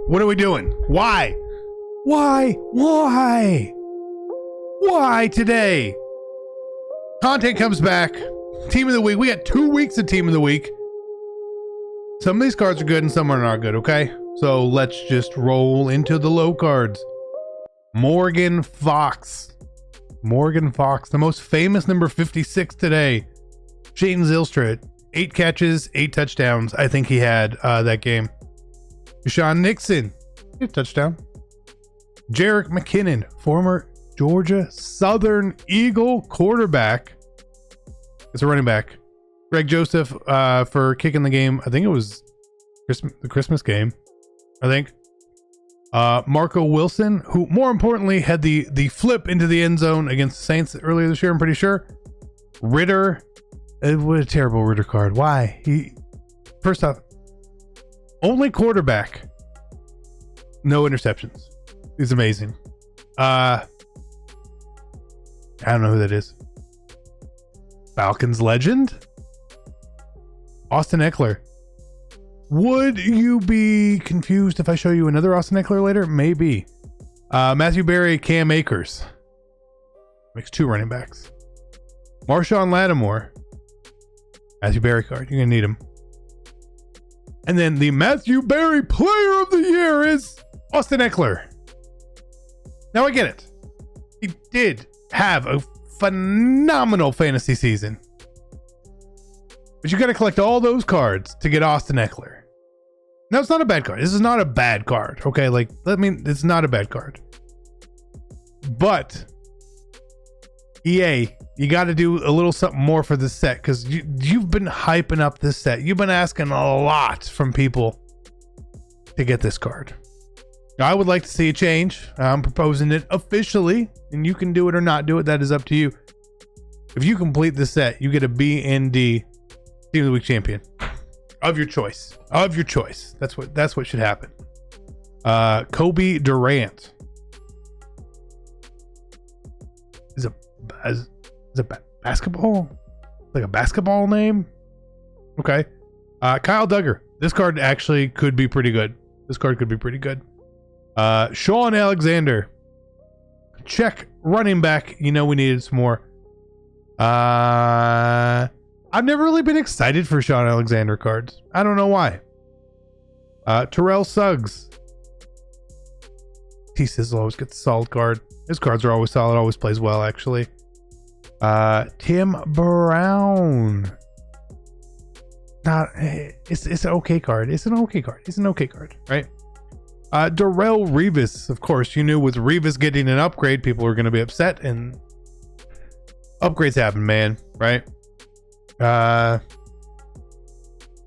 What are we doing? Why? Why today? Content comes back. Team of the week. We got 2 weeks of team of the week. Some of these cards are good and some are not good, okay? So let's just roll into the low cards. Morgan Fox. The most famous number 56 today. Shaden Zylstra, 8 catches, 8 touchdowns. I think he had that game. Deshaun Nixon, a touchdown. Jerick McKinnon, former Georgia Southern Eagle quarterback. It's a running back. Greg Joseph for kicking the game. I think it was the Christmas game. I think. Marco Wilson, who more importantly had the flip into the end zone against the Saints earlier this year, I'm pretty sure. Ritter. What a terrible Ritter card. Why? First off, only quarterback. No interceptions. He's amazing. I don't know who that is. Falcons legend? Austin Eckler. Would you be confused if I show you another Austin Eckler later? Maybe. Matthew Berry, Cam Akers. Makes 2 running backs. Marshawn Lattimore. Matthew Berry card. You're going to need him. And then the Matthew Berry Player of the Year is Austin Eckler. Now I get it. He did have a phenomenal fantasy season. But you got to collect all those cards to get Austin Eckler. Now it's not a bad card. This is not a bad card. Okay, it's not a bad card. But EA, you got to do a little something more for this set because you've been hyping up this set. You've been asking a lot from people to get this card. Now, I would like to see a change. I'm proposing it officially, and you can do it or not do it. That is up to you. If you complete this set, you get a BND Team of the Week champion of your choice. That's what should happen. Kobe Durant. Is it basketball? Like a basketball name? Okay. Kyle Duggar. This card actually could be pretty good. Sean Alexander. Check running back. You know we needed some more. I've never really been excited for Sean Alexander cards. I don't know why. Terrell Suggs. T-Sizzle always gets a solid card. His cards are always solid. Always plays well, actually. Tim Brown. It's an okay card. It's an okay card, right? Darrell Revis, of course. You knew with Revis getting an upgrade, people were going to be upset, and upgrades happen, man, right? But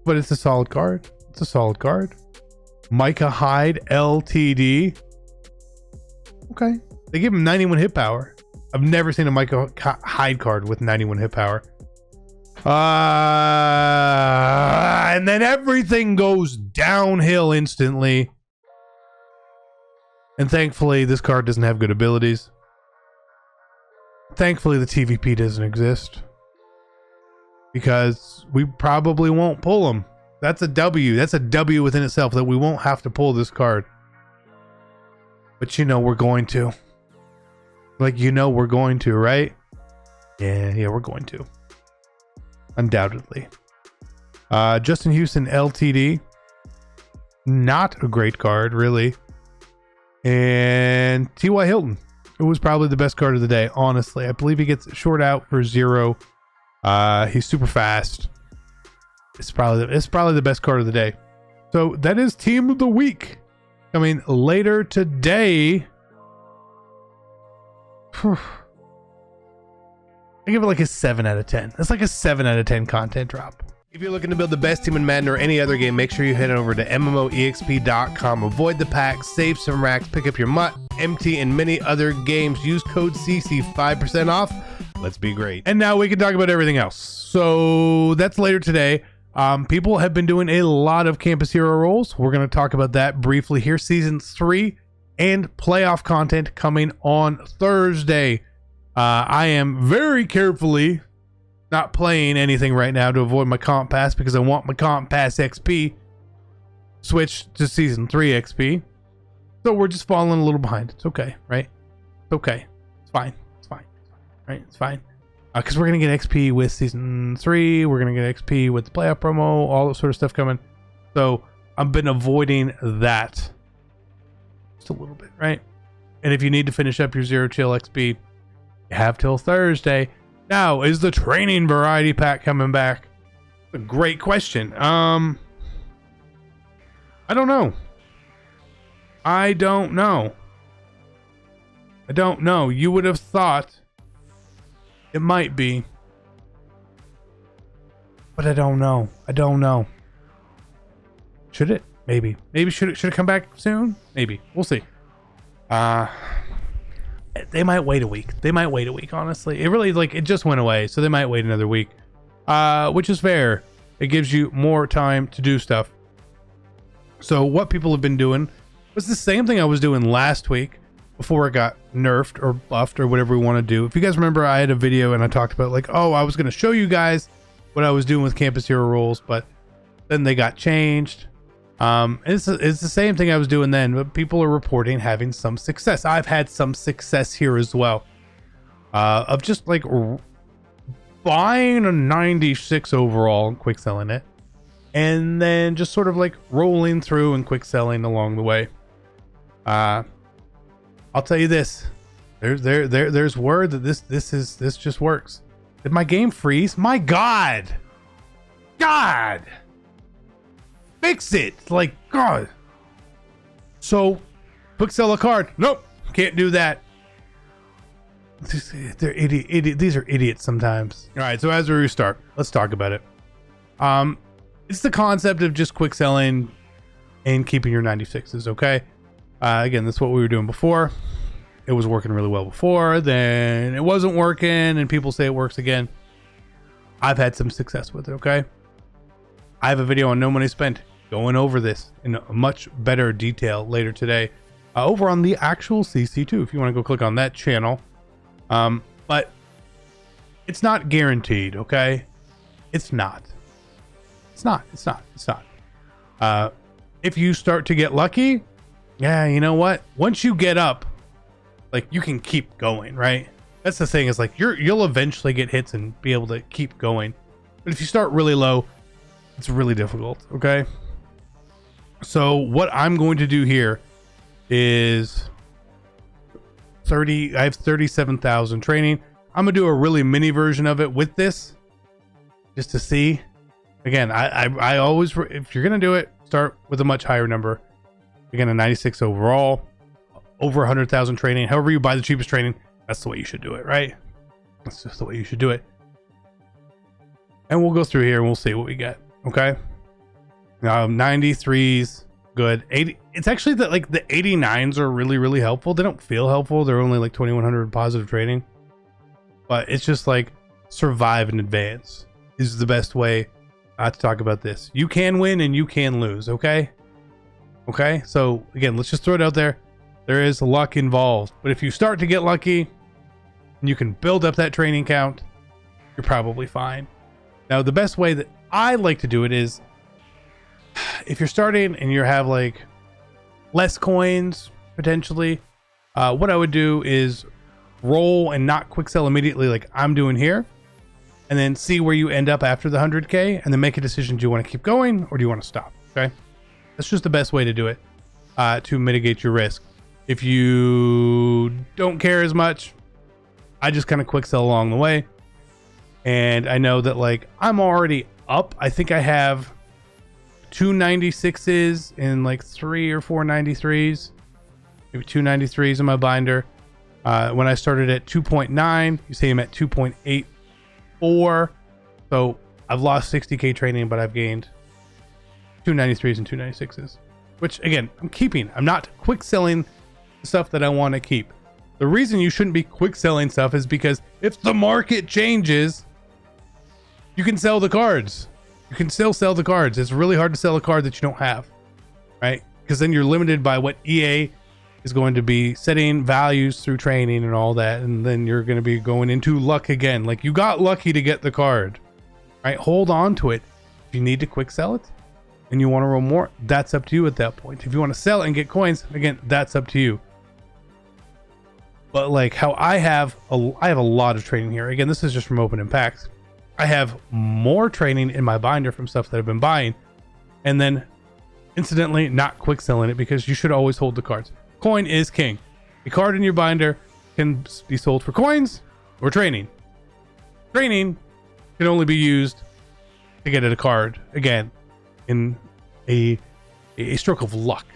it's a solid card. Micah Hyde, LTD. Okay. They give him 91 hit power. I've never seen a Micah Hyde card with 91 hit power. And then everything goes downhill instantly. And thankfully, this card doesn't have good abilities. Thankfully, the TVP doesn't exist. Because we probably won't pull him. That's a W. That's a W within itself that we won't have to pull this card. But we're going to. We're going to, right? Yeah, we're going to. Undoubtedly. Justin Houston, LTD. Not a great card, really. And T.Y. Hilton. It was probably the best card of the day, honestly. I believe he gets short out for 0. He's super fast. It's probably the best card of the day. So that is Team of the Week. Coming later today. I give it like a 7 out of 10. That's like a 7 out of 10 content drop. If you're looking to build the best team in Madden or any other game, make sure you head over to MMOEXP.com. Avoid the packs, save some racks, pick up your MUT, MT, and many other games. Use code CC 5% off. Let's be great. And now we can talk about everything else. So that's later today. People have been doing a lot of Campus Hero roles. We're going to talk about that briefly here. Season 3 and playoff content coming on Thursday. I am very carefully not playing anything right now to avoid my comp pass because I want my comp pass XP switched to season 3 XP. So we're just falling a little behind. It's okay, right? It's okay. It's fine. It's fine. Right? It's fine. Because we're going to get XP with Season 3. We're going to get XP with the playoff promo. All that sort of stuff coming. So I've been avoiding that just a little bit, right? And if you need to finish up your Zero Chill XP, you have till Thursday. Now, is the training variety pack coming back? A great question. I don't know. I don't know. You would have thought it might be, but I don't know. Should it? Maybe should it come back soon? Maybe. We'll see. They might wait a week. Honestly, it really, like, it just went away, so they might wait another week, which is fair. It gives you more time to do stuff. So what people have been doing was the same thing I was doing last week before it got nerfed or buffed or whatever we want to do. If you guys remember, I had a video and I talked about, like, oh, I was going to show you guys what I was doing with Campus Hero rules, but then they got changed. It's the same thing I was doing then, but people are reporting having some success. I've had some success here as well, of just like buying a 96 overall and quick selling it, and then just sort of like rolling through and quick selling along the way. I'll tell you this, there's word that this just works. Did my game freeze? My God, fix it, like, God. So quick sell a card, nope, can't do that. They're idiot. These are idiots sometimes. All right, so as we restart, let's talk about it. It's the concept of just quick selling and keeping your 96s. Okay, again, that's what we were doing before. It was working really well before, then it wasn't working, and people say it works again. I've had some success with it. Okay, I have a video on No Money Spent going over this in a much better detail later today, over on the actual CC2, if you want to go click on that channel. But it's not guaranteed. Okay, it's not. If you start to get lucky, yeah, you know what, once you get up, like, you can keep going, right? That's the thing, is like, you'll eventually get hits and be able to keep going. But if you start really low, it's really difficult. Okay, so what I'm going to do here is I have 37,000 training. I'm gonna do a really mini version of it with this, just to see. Again, I always, if you're gonna do it, start with a much higher number. Again, a 96 overall, over 100,000 training. However you buy the cheapest training, that's the way you should do it, right? That's just the way you should do it. And we'll go through here and we'll see what we get. Okay, 93s, good. 80, it's actually that, like, the 89s are really helpful. They don't feel helpful, they're only like 2100 positive training, but it's just like survive and advance is the best way to talk about this. You can win and you can lose. Okay, so again, let's just throw it out there. There is luck involved, but if you start to get lucky and you can build up that training count, you're probably fine. Now, the best way that I like to do it is, if you're starting and you have like less coins potentially, what I would do is roll and not quick sell immediately like I'm doing here, and then see where you end up after the 100k, and then make a decision. Do you want to keep going or do you want to stop? Okay, that's just the best way to do it, to mitigate your risk. If you don't care as much, I just kind of quick sell along the way. And I know that, like, I'm already up. I think I have 2 96s and like 3 or 4 93s, maybe 2 93s in my binder. When I started at 2.9, you see I'm at 2.84. So I've lost 60k training, but I've gained 2 93s and 2 96s, which, again, I'm keeping. I'm not quick selling stuff that I want to keep. The reason you shouldn't be quick selling stuff is because if the market changes, you can sell the cards. You can still sell the cards. It's really hard to sell a card that you don't have, right? Because then you're limited by what EA is going to be setting values through training and all that, and then you're going to be going into luck again. Like, you got lucky to get the card, right? Hold on to it. If you need to quick sell it, and you want to roll more, that's up to you at that point. If you want to sell and get coins, again, that's up to you. But like how I have a lot of training here. Again, this is just from opening packs. I have more training in my binder from stuff that I've been buying, and then incidentally not quick selling it, because you should always hold the cards. Coin is king. A card in your binder can be sold for coins or training. Training can only be used to get at a card, again, in a stroke of luck,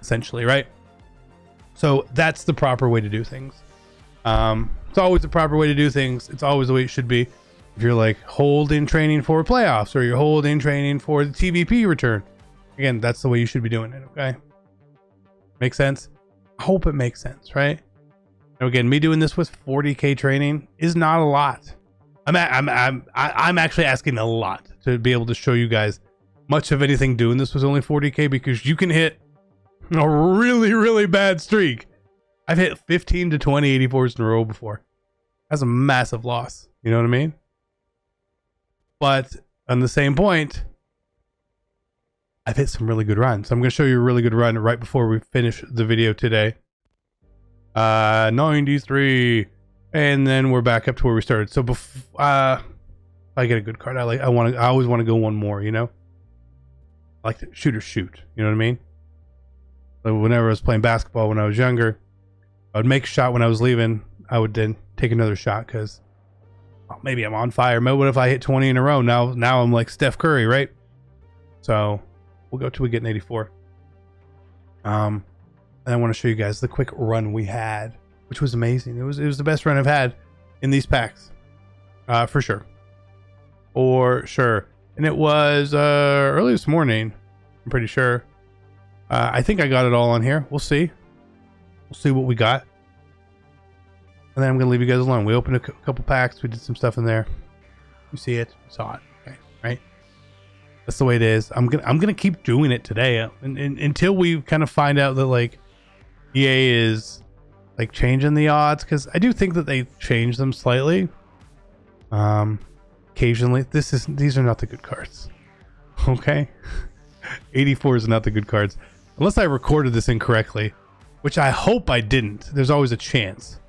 essentially, right? So that's the proper way to do things. It's always the proper way to do things. It's always the way it should be. If you're like holding training for playoffs, or you're holding training for the TVP return, again, that's the way you should be doing it. Okay, make sense? I hope it makes sense, right? Now, again, me doing this with 40k training is not a lot. I'm actually asking a lot to be able to show you guys much of anything doing this was only 40k, because you can hit a really, really bad streak. I've hit 15 to 20 84s in a row before. That's a massive loss. You know what I mean? But on the same point, I've hit some really good runs. So I'm going to show you a really good run right before we finish the video today. 93, and then we're back up to where we started. So if I get a good card, I always want to go one more, you know? I like to shoot or shoot, you know what I mean? So whenever I was playing basketball when I was younger, I would make a shot when I was leaving. I would then take another shot because maybe I'm on fire. What if I hit 20 in a row? Now I'm like Steph Curry, right? So we'll go till we get an 84. And I want to show you guys the quick run we had, which was amazing. It was the best run I've had in these packs, for sure. And it was early this morning, I'm pretty sure. I think I got it all on here. We'll see. We'll see what we got. And then I'm going to leave you guys alone. We opened a couple packs. We did some stuff in there. You see it. You saw it. Okay, right? That's the way it is. I'm gonna keep doing it today until we kind of find out that like EA is like changing the odds, because I do think that they change them slightly. Occasionally. These are not the good cards. Okay? 84 is not the good cards. Unless I recorded this incorrectly, which I hope I didn't. There's always a chance.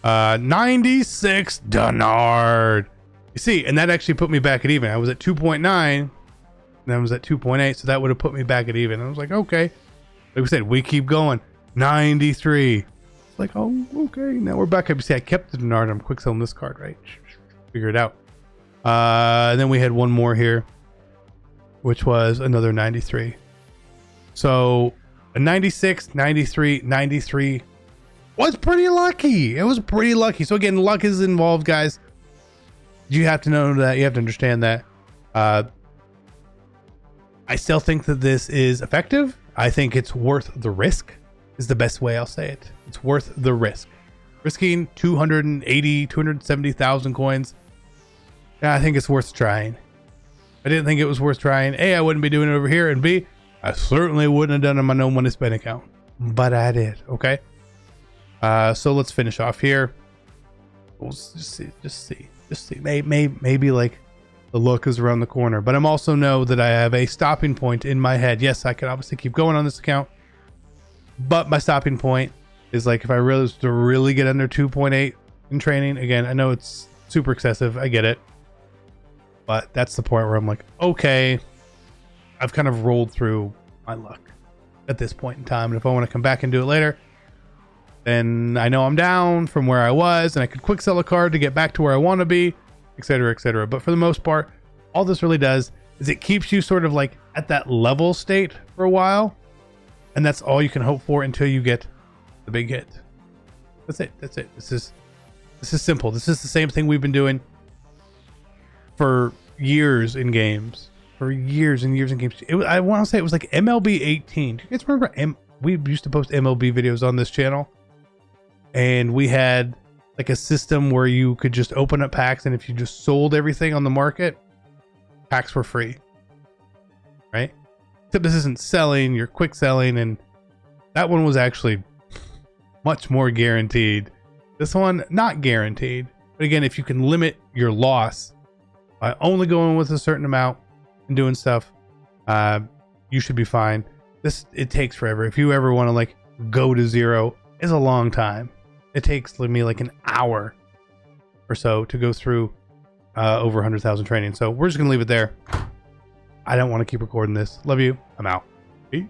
96 Denard. You see, and that actually put me back at even. I was at 2.9, and I was at 2.8, so that would have put me back at even. I was like, okay. Like we said, we keep going. 93. It's like, oh, okay. Now we're back up. You see, I kept the Denard. I'm quick selling this card, right? Figure it out. And then we had one more here, which was another 93. So a 96, 93, 93 was pretty lucky. It was pretty lucky. So again, luck is involved, guys. You have to know that. You have to understand that. I still think that this is effective. I think it's worth the risk, is the best way I'll say it. It's worth the risk. Risking 270,000 coins. I think it's worth trying. I didn't think it was worth trying. A, I wouldn't be doing it over here, and B, I certainly wouldn't have done it on my no money spent account, but I did. Okay. So let's finish off here. We'll just see. Maybe like the look is around the corner, but I'm also know that I have a stopping point in my head. Yes, I could obviously keep going on this account, but my stopping point is like if I was to really get under 2.8 in training. Again, I know it's super excessive. I get it. But that's the point where I'm like, okay, I've kind of rolled through my luck at this point in time. And if I want to come back and do it later, then I know I'm down from where I was, and I could quick sell a card to get back to where I want to be, etc., etc. But for the most part, all this really does is it keeps you sort of like at that level state for a while. And that's all you can hope for until you get the big hit. That's it. That's it. This is simple. This is the same thing we've been doing for years in games. For years and years in games. I want to say it was like MLB 18. Do you guys remember? We used to post MLB videos on this channel. And we had like a system where you could just open up packs, and if you just sold everything on the market, packs were free. Right? Except this isn't selling, you're quick selling, and that one was actually much more guaranteed. This one, not guaranteed. But again, if you can limit your loss by only going with a certain amount and doing stuff, you should be fine. It takes forever. If you ever want to like go to 0, it's a long time. It takes me like an hour or so to go through over 100,000 training. So we're just gonna leave it there. I don't want to keep recording this. Love you. I'm out. Peace.